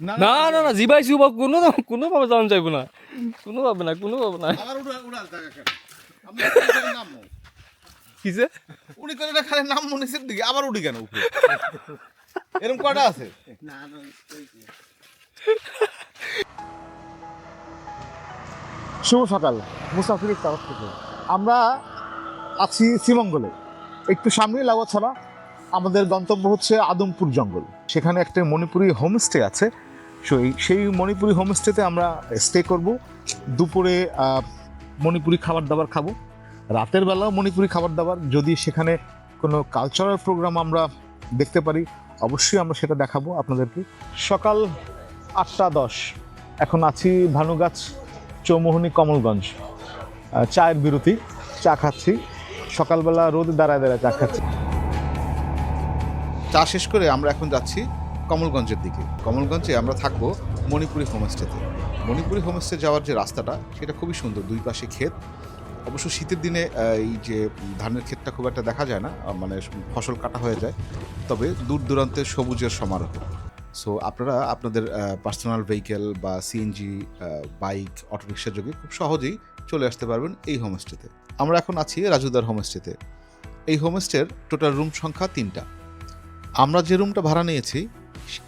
না না না জিবাইছি কোনোভাবে যাওয়া যাইব না কোনোভাবে না কিসে উনি করে না খালি নাম মনিসের দিকে আবার উঠি কেন উপরে এরকম কয়টা আছে শুভ সকাল মুসাফিরের তরফ থেকে আমরা আছি শ্রীমঙ্গলে একটু সামনেই লাউয়াছড়া আমাদের গন্তব্য হচ্ছে আদমপুর জঙ্গল সেখানে একটা মণিপুরি হোমস্টে আছে সেই মণিপুরি হোমস্টেতে আমরা স্টে করব দুপুরে মণিপুরি খাবার দাবার খাবো রাতের বেলা মণিপুরি খাবার দাবার যদি সেখানে কোনো কালচারাল প্রোগ্রাম আমরা দেখতে পারি অবশ্যই আমরা সেটা দেখাবো আপনাদেরকে সকাল 8:10 এখন আছি ভানুগাছ চৌমোহনী কমলগঞ্জ চায়ের বিরতি চা খাচ্ছি সকালবেলা রোদে দাঁড়ায় চা খাচ্ছি চা শেষ করে আমরা এখন যাচ্ছি কমলগঞ্জের দিকে কমলগঞ্জে আমরা থাকবো মণিপুরি হোমস্টেতে মণিপুরি হোমস্টে যাওয়ার যে রাস্তাটা সেটা খুবই সুন্দর দুই পাশে ক্ষেত অবশ্য শীতের দিনে এই যে ধানের ক্ষেতটা খুব একটা দেখা যায় না মানে ফসল কাটা হয়ে যায় তবে দূর দূরান্তে সবুজের সমারোহ সো আপনারা আপনাদের পার্সোনাল ভেহিকেল বা সিএনজি বাইক অটোরিকশা যোগে খুব সহজেই চলে আসতে পারবেন এই হোমস্টেতে আমরা এখন আছি রাজুদার হোমস্টেতে এই হোমস্টের টোটাল রুম সংখ্যা 3টা আমরা যে রুমটা ভাড়া নিয়েছি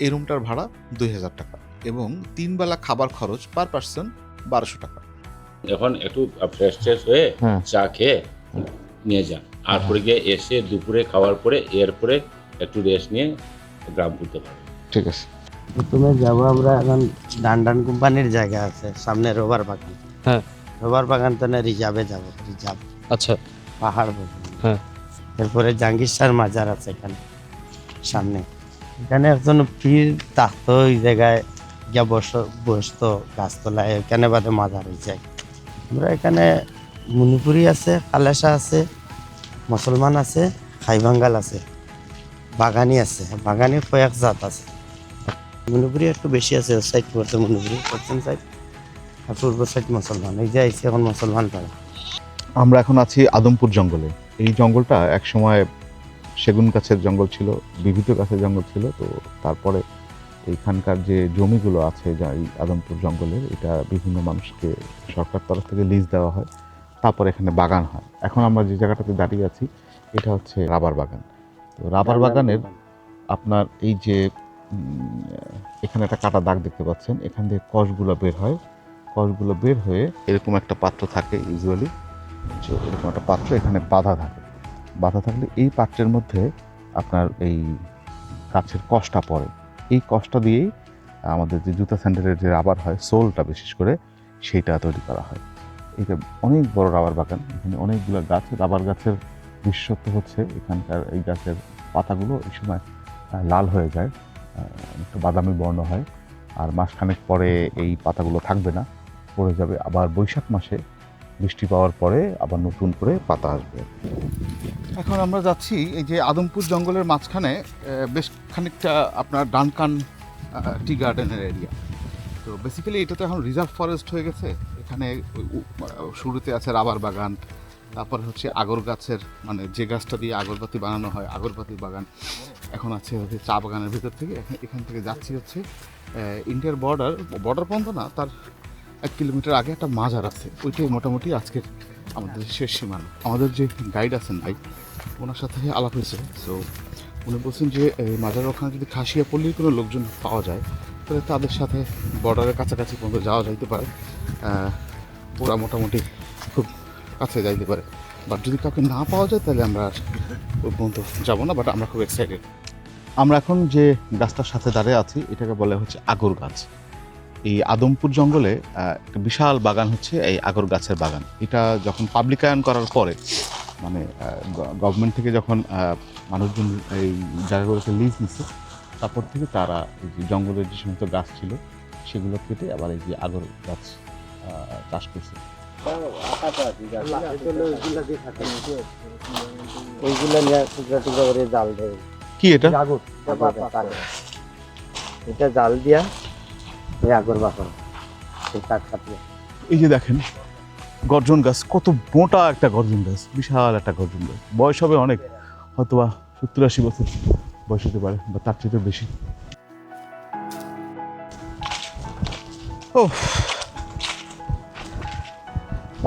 এই রুমটার ভাড়া 2000 টাকা এবং 3 বেলা খাবার খরচ পার পার্সন 1200 টাকা এখন একটু ফ্রেশ হয়ে চা খেয়ে নিয়ে যান আর পরে গিয়ে এসে দুপুরে খাওয়ার পরে এরপরে একটু রেস্ট নিয়ে গ্রাম ঘুরতে পারবেন ঠিক আছে প্রথমে যাবো আমরা এখন ডান্ডান কোম্পানির জায়গা আছে সামনে রবার বাগান হ্যাঁ রবার বাগান তো না রিজার্ভে যাবো রিজার্ভ আচ্ছা পাহাড় হ্যাঁ এরপরে জাঙ্গির মাজার আছে এখানে সামনে এখানে একজন পীর থাকতো ওই জায়গায় গিয়া বসতো গাছতলায় এখানে বাদে মাজার হয়েছে আমরা এখানে মণিপুরি আছে খালেসা আছে মুসলমান আছে খাইবাঙ্গাল আছে বাগানি আছে বাগানি কয়েক জাত আছে মণিপুরি একটু বেশি আছে সাইড করতে মণিপুরি পশ্চিম সাইড আর পূর্ব সাইড মুসলমান এই যে আইসি এখন মুসলমান পাড়া আমরা এখন আছি আদমপুর জঙ্গলে এই জঙ্গলটা এক সময় সেগুন গাছের জঙ্গল ছিল বিবিধ গাছের জঙ্গল ছিল তো তারপরে এইখানকার যে জমিগুলো আছে যা এই আদমপুর জঙ্গলের এটা বিভিন্ন মানুষকে সরকার তরফ থেকে লিজ দেওয়া হয় তারপর এখানে বাগান হয় এখন আমরা যে জায়গাটাতে দাঁড়িয়ে আছি এটা হচ্ছে রাবার বাগান তো রাবার বাগানের আপনার এই যে এখানে একটা কাটা দাগ দেখতে পাচ্ছেন এখান থেকে কষগুলো বের হয় কষগুলো বের হয়ে এরকম একটা পাত্র থাকে ইউজুয়ালি এরকম একটা পাত্র এখানে বাঁধা থাকলে এই পাত্রের মধ্যে আপনার এই গাছের কষটা পড়ে এই কষটা দিয়েই আমাদের যে জুতা স্যান্ডেলের যে রাবার হয় সোলটা বিশেষ করে সেইটা তৈরি করা হয় এটা অনেক বড় রাবার বাগান এখানে অনেকগুলো গাছ রাবার গাছের বিশেষত্ব হচ্ছে এখানকার এই গাছের পাতাগুলো এই সময় লাল হয়ে যায় একটু বাদামি বর্ণ হয় আর মাসখানেক পরে এই পাতাগুলো থাকবে না পড়ে যাবে আবার বৈশাখ মাসে বৃষ্টি পাওয়ার পরে আবার নতুন করে পাতা আসবে এখন আমরা যাচ্ছি এই যে আদমপুর জঙ্গলের মাঝখানে বেশ খানিকটা আপনার ডানকান টি গার্ডেনের এরিয়া তো বেসিক্যালি এটা তো এখন রিজার্ভ ফরেস্ট হয়ে গেছে এখানে শুরুতে আছে রাবার বাগান তারপরে হচ্ছে আগর গাছের মানে যে গাছটা দিয়ে আগরবাতি বানানো হয় আগরবাতির বাগান এখন আছে হচ্ছে চা বাগানের ভিতর থেকে এখান থেকে যাচ্ছি হচ্ছে ইন্ডিয়ার বর্ডার পর্যন্ত না তার 1 কিলোমিটার আগে একটা মাজার আছে ওইটাই মোটামুটি আজকের আমাদের শেষ সীমানা আমাদের যে গাইড আছেন ভাই ওনার সাথে আলাপ হয়েছে সো উনি বলছেন যে এই মাজারের ওখানে যদি খাসিয়া পল্লীর কোনো লোকজন পাওয়া যায় তাহলে তাদের সাথে বর্ডারের কাছাকাছি পর্যন্ত যাওয়া যাইতে পারে ওরা মোটামুটি খুব কাছে যাইতে পারে বাট যদি কাউকে না পাওয়া যায় তাহলে আমরা ওই পর্যন্ত যাবো না বাট আমরা খুব এক্সাইটেড আমরা এখন যে গাছটার সাথে দাঁড়িয়ে আছি এটাকে বলে হচ্ছে আগর গাছ এই আদমপুর জঙ্গলে একটা বিশাল বাগান হচ্ছে এই আগর গাছের বাগান এটা যখন পাবলিকায়ন করার পরে মানে গভর্নমেন্ট থেকে যখন মানুষজন এই জায়গাগুলোকে লিজ নিচ্ছে তারপর থেকে তারা এই যে জঙ্গলের যে সমস্ত গাছ ছিল সেগুলো কেটে আবার এই যে আগর গাছ চাষ করছে কি এটা এটা জাল দিয়া আগর বাগান এই যে দেখেন গর্জন গাছ কত মোটা একটা গর্জন গাছ বিশাল একটা গর্জন গাছ বয়স হবে অনেক হয়তো বা 70-80 বছর বয়স হতে পারে বা তার চেয়ে বেশি ও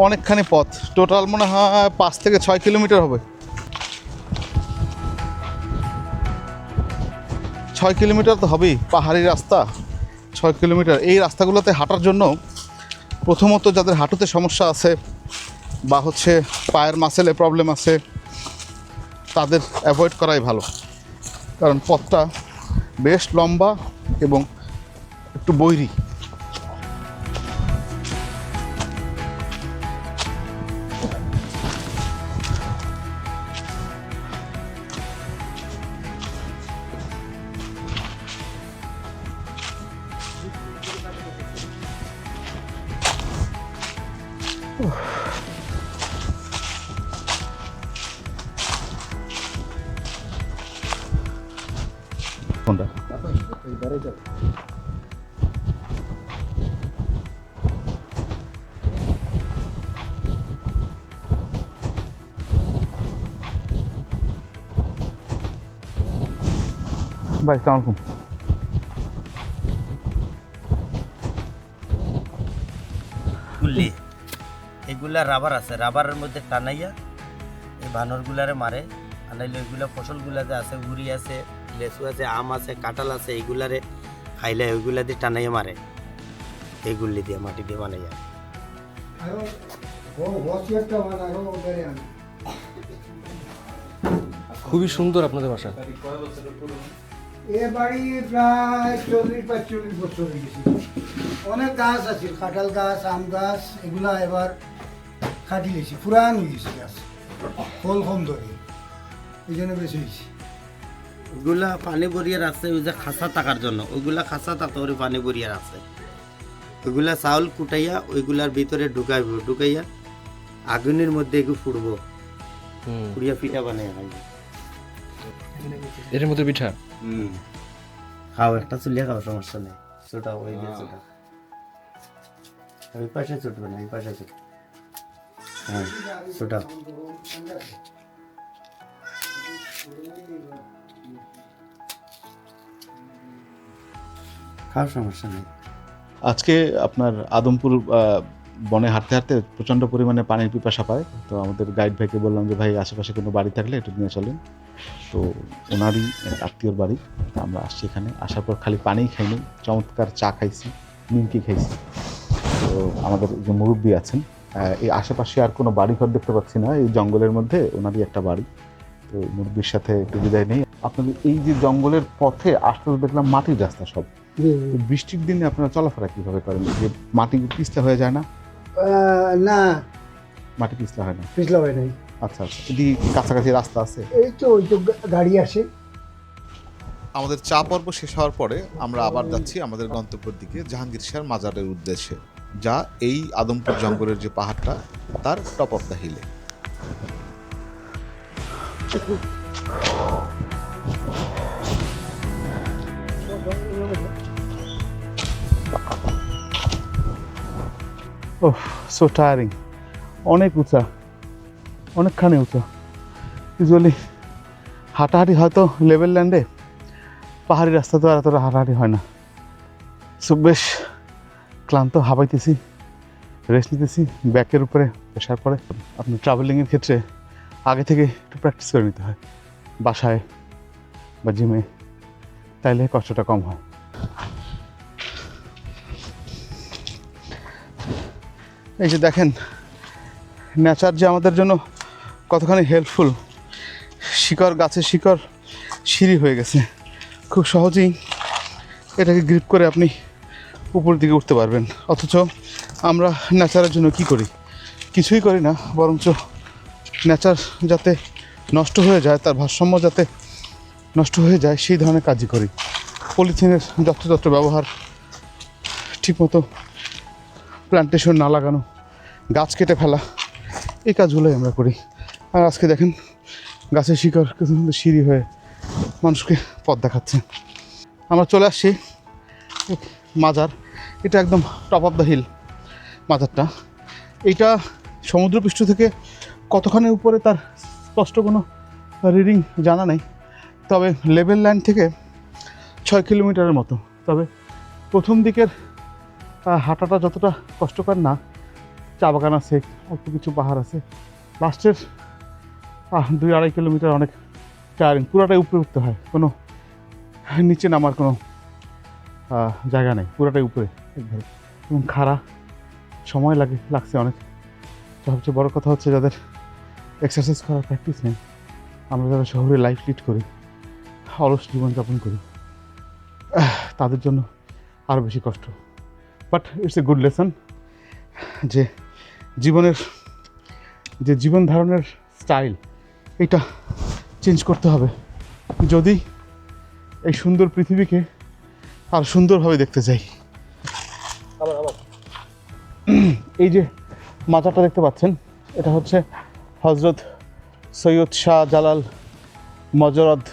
অনেকখানি পথ, টোটাল মনে হয় 5 থেকে 6 কিলোমিটার হবে। 6 কিলোমিটার তো হবেই, পাহাড়ি রাস্তা 6 কিলোমিটার। এই রাস্তাগুলোতে হাঁটার জন্য প্রথমত যাদের হাঁটুতে সমস্যা আছে বা হচ্ছে পায়ের মাসেলে প্রবলেম আছে তাদের অ্যাভয়েড করাই ভালো, কারণ পথটা বেশ লম্বা এবং একটু বৈরী। কোনটা? ভাই সালাম আলাইকুম। গুলি এগুলা রাবার আছে, রাবারের মধ্যে টানাইয়া এই বানরগুলারে মারে। আনাইলে ওইগুলা ফসলগুলা যে আছে, উড়ি আছে, লেচু আছে, আম আছে, কাঁঠাল আছে, এইগুলারে খাইলে ওইগুলা দিয়ে টানাইয়া মারে। এইগুলি দিয়ে মাটি দিয়ে বানাইয়া। খুবই সুন্দর আপনাদের বাসা। এ বাড়ি প্রায় 40-45 বছর হয়ে গেছে। অনেক গাছ আছে, কাঁঠাল গাছ, আম গাছ, এগুলা এবার কাটি গেছে, পুরান হয়ে গেছে গাছ, ফল কম ধরে, এই জন্য বেশি হয়েছে। ওইগুলা পানি বরিয়ে রাখছে ওই যে খাসা থাকার জন্য, ওইগুলা খাসা থাকতে ওরে পানি বরিয়ে রাখছে। ওইগুলা চাউল কুটাইয়া ওইগুলার ভিতরে ঢুকাইব, ঢুকাইয়া আগুনের মধ্যে এগুলো ফুটবো, ফুড়িয়া পিঠা বানাই খাইব। এর মধ্যে পিঠা খাও, একটা চুলিয়া খাও, সমস্যা নেই। ছোটা ওই দিয়ে ছোটা, ওই পাশে ছুটবে না, এই পাশে ছুট। হ্যাঁ ছোটা খাও, সমস্যা নেই। আজকে আপনার আদমপুর বনে হাঁটতে হাঁটতে প্রচণ্ড পরিমাণে পানির পিপাসা পায়, তো আমাদের গাইড ভাইকে বললাম যে ভাই আশেপাশে কোনো বাড়ি থাকলে একটু নিয়ে চলেন। তো ওনারই এক আত্মীয়র বাড়ি, তো আমরা আসছি এখানে। আসার পর খালি পানিই খাইনি, চমৎকার চা খাইছি, নিমকি খাইছি। তো আমাদের যে মুরব্বী আছেন, এই আশেপাশে আর কোনো বাড়িঘর দেখতে পাচ্ছি না, এই জঙ্গলের মধ্যে ওনারই একটা বাড়ি। তো মুরব্বীর সাথে একটু বিদায় নেই। আপনাদের এই যে জঙ্গলের পথে আসতে দেখলাম মাটির রাস্তা সব, তো বৃষ্টির দিনে আপনারা চলাফেরা কিভাবে করেন? যে মাটি পিছলা হয়ে যায় না? না, মাটি পিছলা হয় না। পিছলা হয় নাই। আচ্ছা আচ্ছা, এটি কাছাকাছি রাস্তা আছে? এই তো ওই তো গাড়ি আসে। আমাদের চা পর্ব শেষ হওয়ার পরে আমরা আবার যাচ্ছি আমাদের গন্তব্যের দিকে, জাহাঙ্গীর শাহর মাজারের উদ্দেশ্যে, যা এই আদমপুর জঙ্গলের যে পাহাড়টা তার টপ অফ দ্য হিলে। ওহ, সো টায়ারিং। অনেক উঁচা, অনেকখানি উঁচা। ইউজুয়ালি হাঁটাহাঁটি হয়তো লেভেল ল্যান্ডে, পাহাড়ি রাস্তা তো আর এতটা হাঁটাহাঁটি হয় না। সো বেশ ক্লান্ত, হাঁপাইতেছি, রেস্ট নিতেছি, ব্যাকের উপরে প্রেশার পড়ে। আপনি ট্রাভেলিংয়ের ক্ষেত্রে আগে থেকে একটু প্র্যাকটিস করে নিতে হয় বাসায় বা জিমে, তাইলে কষ্টটা কম হয়। এই যে দেখেন নেচার যে আমাদের জন্য কতখানি হেল্পফুল। শিকড়, গাছের শিকড় সিঁড়ি হয়ে গেছে, খুব সহজেই এটাকে গ্রিপ করে আপনি উপরের দিকে উঠতে পারবেন। অথচ আমরা নেচারের জন্য কি করি? কিছুই করি না, বরঞ্চ নেচার যাতে নষ্ট হয়ে যায়, তার ভারসাম্য যাতে নষ্ট হয়ে যায় সেই ধরনের কাজই করি। পলিথিনের যত্রতত্র ব্যবহার, ঠিকমতো প্ল্যান্টেশন না লাগানো, গাছ কেটে ফেলা, এই কাজগুলোই আমরা করি। আর আজকে দেখেন গাছের শিকড় কিছু সুন্দর সিঁড়ি হয়ে মানুষকে পথ দেখাচ্ছে। আমরা চলে আসছি মাজার, এটা একদম টপ অফ দ্য হিল মাজারটা। এইটা সমুদ্রপৃষ্ঠ থেকে কতখানি উপরে তার স্পষ্ট কোনো রিডিং জানা নেই, তবে লেভেল ল্যান্ড থেকে 6 কিলোমিটারের মতো। তবে প্রথম দিকের হাঁটাটা যতটা কষ্টকর না, চা বাগান আছে, অল্প কিছু পাহাড় আছে, লাস্টের 2-2.5 কিলোমিটার অনেক টায়ারিং, পুরোটাই উপরে উঠতে হয়, কোনো নিচে নামার কোনো জায়গা নেই, পুরোটাই উপরে একবারে, এবং খাড়া, সময় লাগছে অনেক। সবচেয়ে বড় কথা হচ্ছে যাদের এক্সারসাইজ করার প্র্যাকটিস নেই, আমরা যারা শহরে লাইফ লিড করি, অলস জীবনযাপন করি, তাদের জন্য আরও বেশি কষ্ট। But it's a good lesson যে জীবনের যে জীবন ধারণের স্টাইল এটা চেঞ্জ করতে হবে যদি এই সুন্দর পৃথিবীকে আর সুন্দরভাবে দেখতে চাই। এই যে মাজারটা দেখতে পাচ্ছেন, এটা হচ্ছে হজরত সৈয়দ শাহ জালাল মজরদ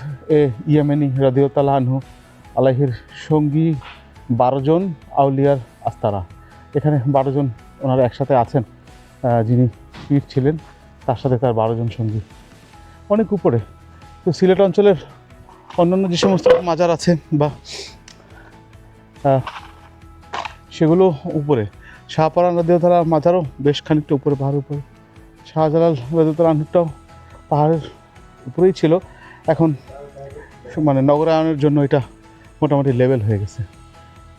ইয়েমেনি রাদিয়াল্লাহু আনহু আলাইহির সঙ্গী 12 জন আউলিয়ার আস্তানা। এখানে 12 জন ওনারা একসাথে আছেন, যিনি পীর ছিলেন, তার সাথে তার 12 জন সঙ্গী, অনেক উপরে। তো সিলেট অঞ্চলের অন্যান্য যে সমস্ত মাজার আছে বা সেগুলো উপরে, শাহপরান রাদিয়াল্লাহু মাজারও বেশ খানিকটা উপরে, পাহাড়ের উপরে। শাহজালাল রাদিয়াল্লাহু আনহুটাও পাহাড়ের উপরেই ছিল, এখন মানে নগরায়নের জন্য এটা মোটামুটি লেভেল হয়ে গেছে।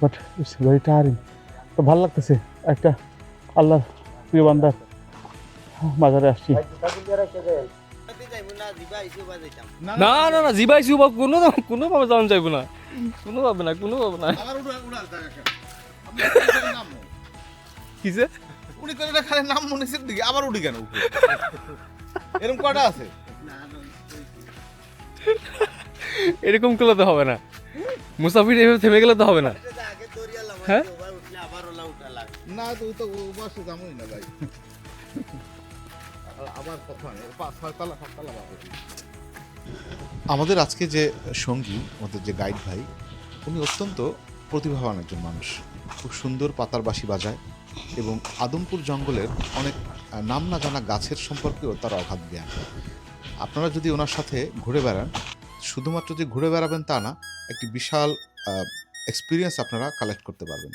But it's very tiring. তো ভালো লাগতেছে, একটা আল্লাহর প্রিয় বান্দার মাজারে আসছি। না না না, জিবাইছি উবাক কোনোভাবে যাওয়া যাইব না, কোনোভাবে না, কোনোভাবে না। কিসে উনি তো এটা খালি নাম মনে হচ্ছে দিকে আবার উঠি কেন উপরে? এরকম কয়টা আছে? এরকম করলে তো হবে না, মুসাফির এভাবে থেমে গেলে তো হবে না। হ্যাঁ না তুই তো বসে যামই না ভাই। আবার কথা নেই, 5-6 তলা 7 তলা বাবু। আমাদের আজকে যে সঙ্গী, আমাদের যে গাইড ভাই, উনি অত্যন্ত প্রতিভাবান একজন মানুষ, খুব সুন্দর পাতার বাঁশি বাজায় এবং আদমপুর জঙ্গলের অনেক নাম না জানা গাছের সম্পর্কেও তার অগাধ জ্ঞান। আপনারা যদি ওনার সাথে ঘুরে বেড়ান, শুধুমাত্র যে ঘুরে বেড়াবেন তা না, একটি বিশাল এক্সপিরিয়েন্স আপনারা কালেক্ট করতে পারবেন।